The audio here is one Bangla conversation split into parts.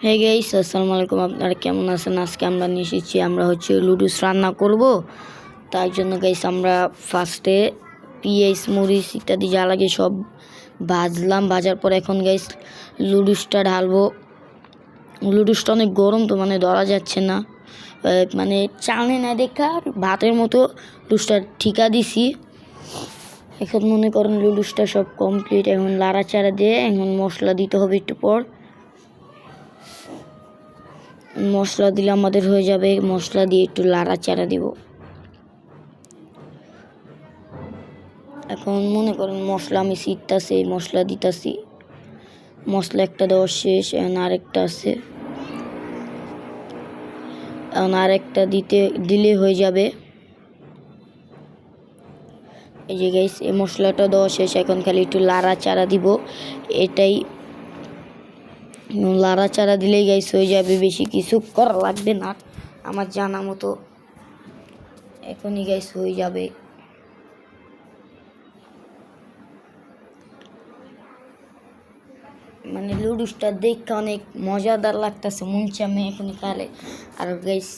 হে গাইস, আসসালামু আলাইকুম। আপনারা কেমন আছেন? আজকে আমরা নিয়ে এসেছি, আমরা লুডুস রান্না করব। তাই জন্য গাইস আমরা ফার্স্টে পেঁয়াজ মরিচ ইত্যাদি যা লাগে সব ভাজলাম। ভাজার পর এখন গাইস লুডুসটা ঢালবো। লুডুসটা অনেক গরম তো ধরা যাচ্ছে না, চালে না দেখা ভাতের মতো লুডুসটা ঠিকা দিছি। এখন মনে করেন লুডুসটা সব কমপ্লিট। এখন লাড়াচাড়া দিয়ে এখন মশলা দিতে হবে। একটু পর মশলা দিলে আমাদের হয়ে যাবে। মশলা দিয়ে একটু লাড়াচাড়া দিব। এখন মনে করেন মশলা আমি ছিটতাছি, মশলা দিতাছি। মশলা একটা দেওয়া শেষ, এখন আরেকটা আছে। এখন আরেকটা দিলে হয়ে যাবে। এই যে গাইস, এই মশলাটা দেওয়া শেষ, এখন খালি একটু লাড়াচাড়া দিব। এটাই লাড়াচাড়া দিলেই গাইস হয়ে যাবে, বেশি কিছু করা লাগবে না আমার জানা মতো। এখনই গাইস হয়ে যাবে। লুডুসটা দেখতে অনেক মজাদার লাগতেছে, মনছে আমি এখনই খালে। আর গাইস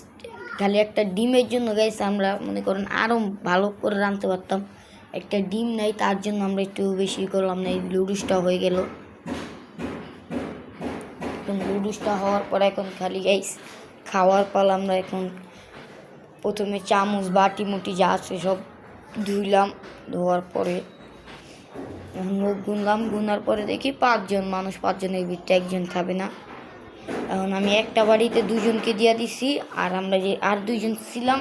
খালি একটা ডিমের জন্য গাইস আমরা মনে করেন আরও ভালো করে রাঁধতে পারতাম। একটা ডিম নাই, তার জন্য আমরা একটু বেশি করলাম না। এই লুডুসটা হয়ে গেল। এখন লুডুসটা হওয়ার পর এখন খালি গাইস খাওয়ার পাল। আমরা এখন প্রথমে চামচ বাটি মুটি যা আছে সব ধুইলাম। ধোয়ার পরে এখন মুখ গুনলাম। গুনার পরে দেখি 5 জন মানুষ, 5 জনের ভিতরে একজন খাবে না। এখন আমি একটা বাড়িতে 2 জনকে দিয়ে দিছি। আর আমরা যে আর 2 জন ছিলাম,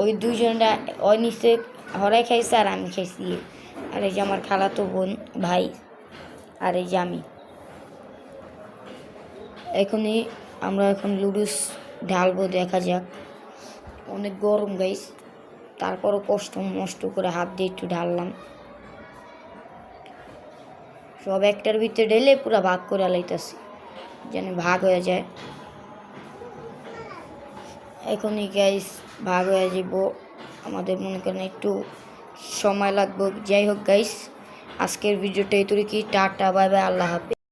ওই 2 জনরা ওই নিচে হরাই খাইছে আর আমি খাইছি। আর এই যে আমার খালাতো বোন ভাই, আর এই যে আমি। আমরা এখন লুডুস ঢালবো, দেখা যাক। অনেক গরম গাইস, তারপরও কষ্ট করে হাত দিয়ে একটু ঢাললাম। সব একটার ভিতরে ঢেলে পুরো ভাগ করে লাইতেছি, যেন ভাগ হয়ে যায়। এখনই গ্যাস ভাগ হয়ে যাব। আমাদের মনে করেন একটু সময় লাগবে। যাই হোক গাইস, আজকের ভিডিওটা এই কি টাটা, বাই বাই, আল্লাহ হাফেজ।